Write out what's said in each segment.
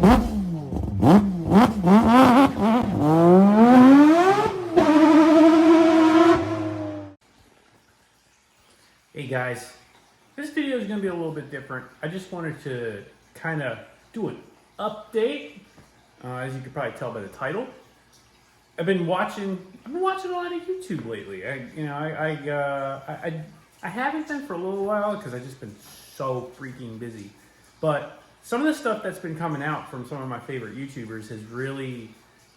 Hey guys, this video is going to be a little bit different. I just wanted to kind of do an update, as you could probably tell by the title. I've been watching a lot of YouTube lately. I haven't been for a little while because I've just been so freaking busy. But some of the stuff that's been coming out from some of my favorite YouTubers has really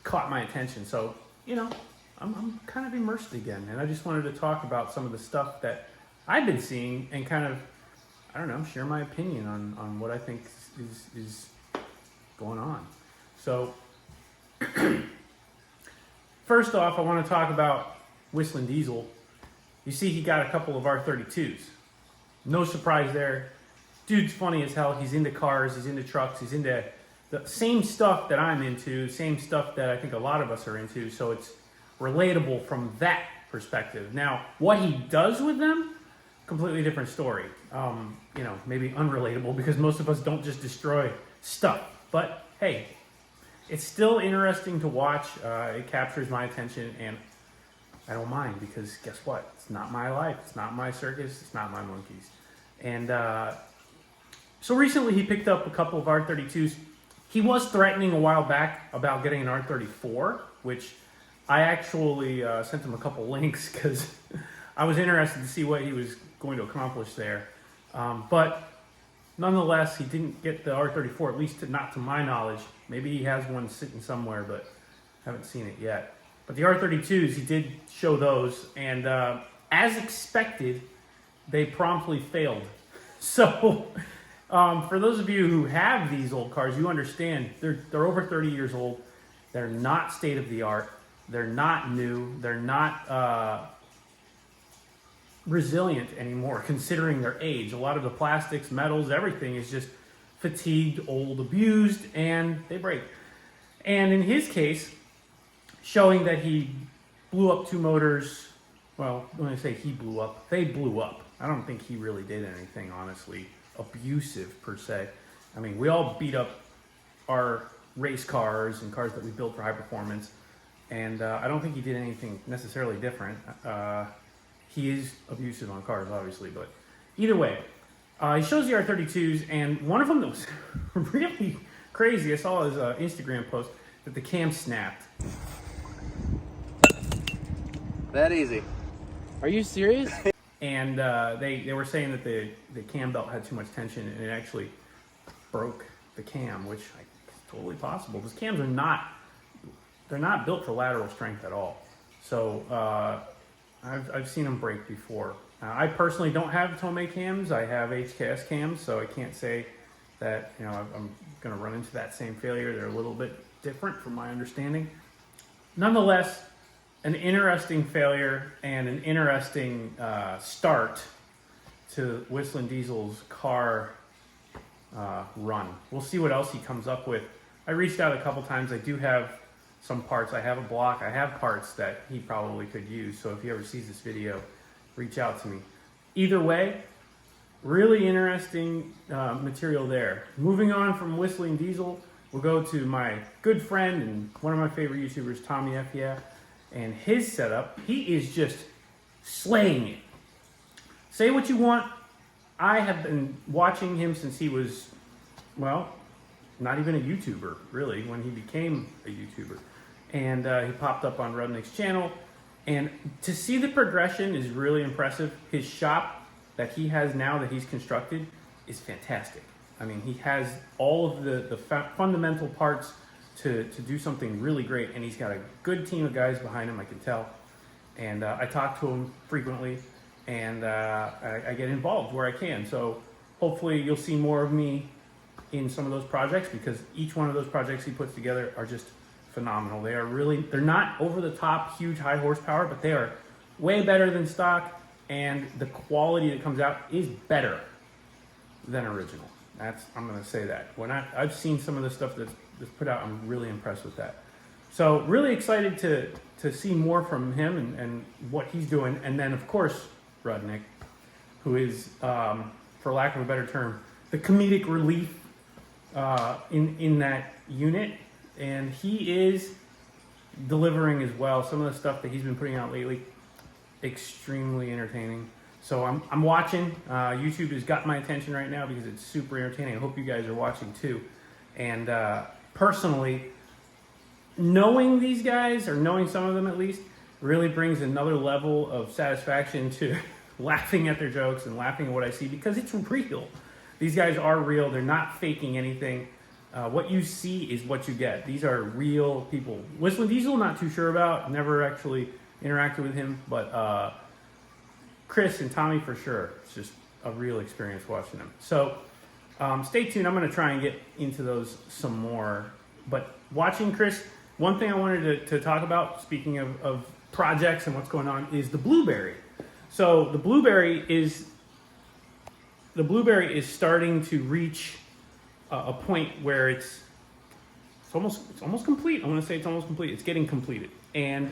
caught my attention. So, I'm kind of immersed again, and I just wanted to talk about some of the stuff that I've been seeing and kind of, share my opinion on what I think is going on. So, first off, I want to talk about Whistlin Diesel. You see he got a couple of R32s. No surprise there. Dude's funny as hell. He's into cars, he's into trucks, he's into the same stuff that I'm into, same stuff that I think a lot of us are into, so it's relatable from that perspective. Now, what he does with them, completely different story. Maybe unrelatable because most of us don't just destroy stuff. But hey, it's still interesting to watch. It captures my attention, and I don't mind because guess what? It's not my life. It's not my circus. It's not my monkeys. And so recently he picked up a couple of R32s. He was threatening a while back about getting an R34, which I actually sent him a couple links because I was interested to see what he was going to accomplish there. But nonetheless, he didn't get the R34, at least not to my knowledge. Maybe he has one sitting somewhere, but haven't seen it yet. But the R32s, he did show those, and as expected, they promptly failed. So for those of you who have these old cars, you understand they're over 30 years old. They're not state-of-the-art. They're not new. They're not resilient anymore considering their age. A lot of the plastics, metals, everything is just fatigued, old, abused, and they break. And in his case, showing that he blew up two motors, well, when I say he blew up, they blew up. I don't think he really did anything, honestly, abusive per se. I mean, we all beat up our race cars and cars that we built for high performance, and I don't think he did anything necessarily different. He is abusive on cars, obviously, but either way, he shows the R32s, and one of them that was really crazy, I saw his Instagram post, that the cam snapped. That easy. Are you serious? And they were saying that the cam belt had too much tension, and it actually broke the cam, which is totally possible, because cams are they're not built for lateral strength at all. So I've seen them break before. I personally don't have Tomei cams. I have HKS cams, so I can't say that I'm going to run into that same failure. They're a little bit different from my understanding. Nonetheless, an interesting failure and an interesting start to Whistlin Diesel's car run. We'll see what else he comes up with. I reached out a couple times. I do have some parts. I have a block. I have parts that he probably could use. So if he ever sees this video, reach out to me. Either way, really interesting material there. Moving on from Whistlin Diesel, we'll go to my good friend and one of my favorite YouTubers, Tommy F. Yeah, and his setup. He is just slaying it. Say what you want. I have been watching him since he was, well, not even a YouTuber, really, when he became a YouTuber. And he popped up on Rudnik's channel. And to see the progression is really impressive. His shop that he has now that he's constructed is fantastic. I mean, he has all of the fundamental parts to do something really great. And he's got a good team of guys behind him, I can tell. And I talk to him frequently. And I get involved where I can. So hopefully you'll see more of me in some of those projects, because each one of those projects he puts together are just phenomenal. They're not over the top, huge, high horsepower, but they are way better than stock, and the quality that comes out is better than original. I'm going to say that. When I've seen some of the stuff that's put out, I'm really impressed with that. So really excited to see more from him and what he's doing. And then, of course, Rudnik, who is, for lack of a better term, the comedic relief in that unit, and he is delivering as well. Some of the stuff that he's been putting out lately, extremely entertaining. So I'm watching. YouTube has got my attention right now because it's super entertaining. I hope you guys are watching too. And personally, knowing these guys, or knowing some of them at least, really brings another level of satisfaction to laughing at their jokes and laughing at what I see, because it's real. These guys are real. They're not faking anything. What you see is what you get. These are real people. Whistlin Diesel, not too sure about. Never actually interacted with him, but Chris and Tommy for sure. It's just a real experience watching them. So stay tuned. I'm going to try and get into those some more. But watching Chris, one thing I wanted to talk about, speaking of projects and what's going on, is the Blueberry. So the Blueberry is starting to reach a point where it's almost complete. I want to say it's almost complete. It's getting completed. And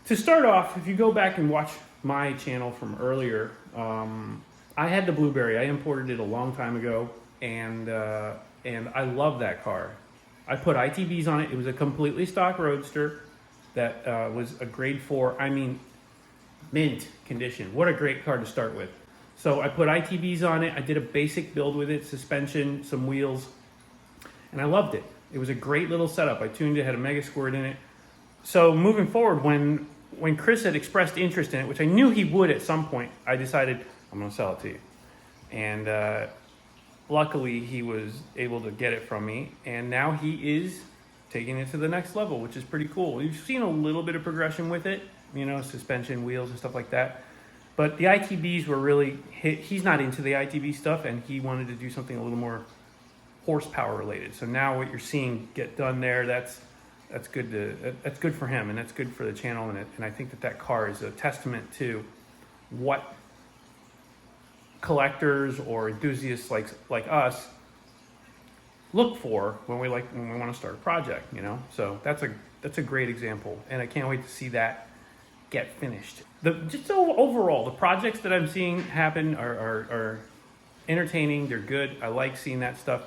to start off, if you go back and watch my channel from earlier, I had the Blueberry. I imported it a long time ago, and I love that car. I put ITBs on it. It was a completely stock Roadster that was a grade 4. I mean, mint condition. What a great car to start with. So I put ITBs on it. I did a basic build with it, suspension, some wheels, and I loved it. It was a great little setup. I tuned it, had a Mega Squirt in it. So moving forward, when Chris had expressed interest in it, which I knew he would at some point, I decided, I'm going to sell it to you. And luckily, he was able to get it from me, and now he is taking it to the next level, which is pretty cool. We've seen a little bit of progression with it, you know, suspension, wheels, and stuff like that. But the ITBs were really hit. He's not into the ITB stuff, and he wanted to do something a little more horsepower related. So now what you're seeing get done there, that's good for him, and that's good for the channel, and I think that car is a testament to what collectors or enthusiasts like us look for when we want to start a project, you know. So that's a great example, and I can't wait to see that get finished. Just overall, the projects that I'm seeing happen are entertaining. They're good. I like seeing that stuff,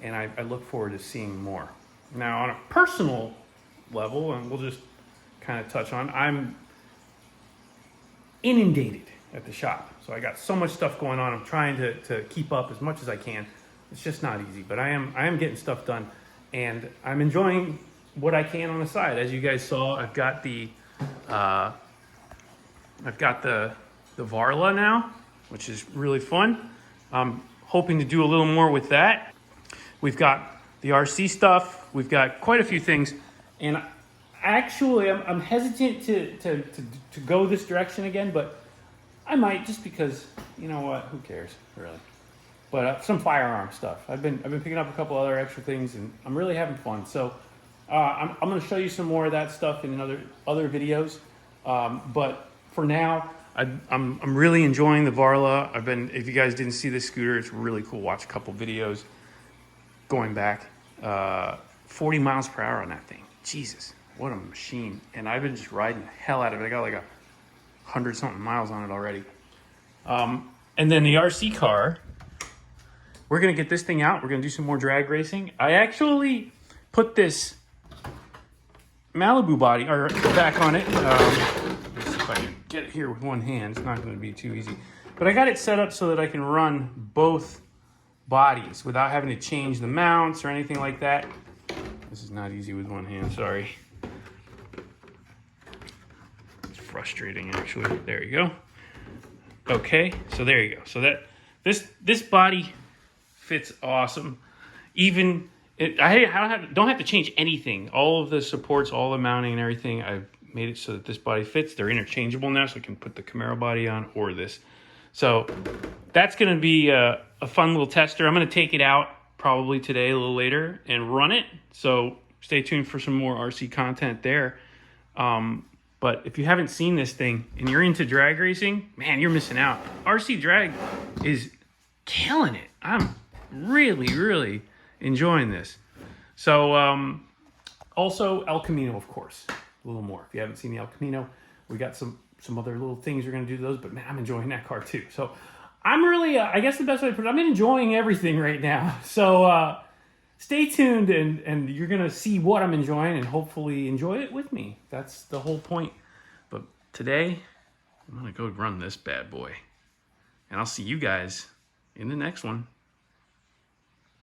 and I look forward to seeing more. Now, on a personal level, and we'll just kind of touch on, I'm inundated at the shop. So I got so much stuff going on. I'm trying to keep up as much as I can. It's just not easy, but I am getting stuff done, and I'm enjoying what I can on the side. As you guys saw, I've got the Varla now, which is really fun. I'm hoping to do a little more with that. We've got the RC stuff. We've got quite a few things, and actually, I'm hesitant to go this direction again, but I might, just because, you know what? Who cares, really? But some firearm stuff. I've been picking up a couple other extra things, and I'm really having fun. So I'm going to show you some more of that stuff in other videos. But for now, I'm really enjoying the Varla. If you guys didn't see this scooter, it's really cool. Watch a couple videos going back. 40 miles per hour on that thing. Jesus, what a machine. And I've been just riding the hell out of it. I got like 100-something miles on it already. And then the RC car, we're going to get this thing out. We're going to do some more drag racing. I actually put this Malibu body back on it. Let's see if I can get it here with one hand. It's not going to be too easy. But I got it set up so that I can run both bodies without having to change the mounts or anything like that. This is not easy with one hand, sorry. It's frustrating, actually. There you go. Okay, so there you go. So that this body fits awesome. Even I don't have to change anything. All of the supports, all the mounting and everything, I've made it so that this body fits. They're interchangeable now, so I can put the Camaro body on or this. So that's going to be a fun little tester. I'm going to take it out probably today, a little later, and run it. So stay tuned for some more RC content there. But if you haven't seen this thing and you're into drag racing, man, you're missing out. RC Drag is killing it. I'm really, really enjoying this. So also El Camino, of course, a little more. If you haven't seen the El Camino, we got some other little things we're going to do to those, but man, I'm enjoying that car too. So I'm really, I guess the best way to put it, I'm enjoying everything right now. So stay tuned and you're going to see what I'm enjoying and hopefully enjoy it with me. That's the whole point. But today, I'm going to go run this bad boy. And I'll see you guys in the next one.